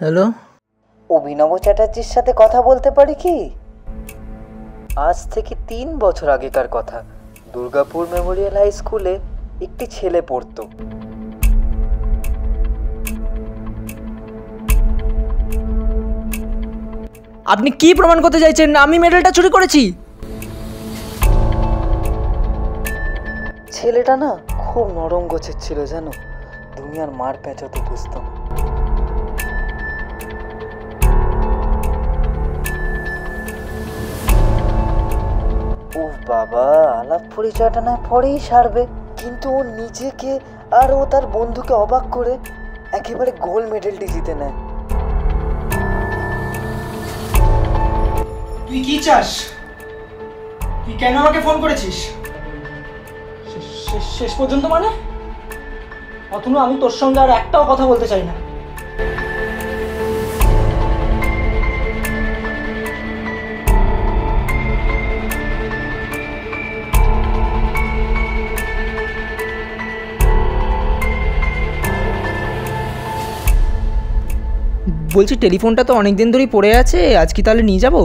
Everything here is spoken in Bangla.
হ্যালো, অভিনব চ্যাটার্জির সাথে কথা বলতে পারি কি? আজ থেকে 3 বছর আগেকার কথা। দুর্গাপুর মেমোরিয়াল হাই স্কুলে একটি ছেলে পড়তো। আপনি কি প্রমাণ করতে চাইছেন আমি মেডেলটা চুরি করেছি? ছেলেটা না খুব নরম গোছের ছিল জানো, দুনিয়ার মার প্যাঁচাতে বুঝতাম। উফ বাবা, আলাপ পরিচয়টা না পরেই সারবে, কিন্তু ও নিজেকে আর ও তার বন্ধুকে অবাক করে একেবারে গোল্ড মেডেলটি জিতে নেয়। তুই কি চাস? তুই কেন আমাকে ফোন করেছিস? শেষ পর্যন্ত মানে? অথবা আমি তোর সঙ্গে আর একটাও কথা বলতে চাই না। বলছি টেলিফোনটা তো অনেক দিন ধরেই পড়ে আছে, আজ কি তাহলে নিয়ে যাবো?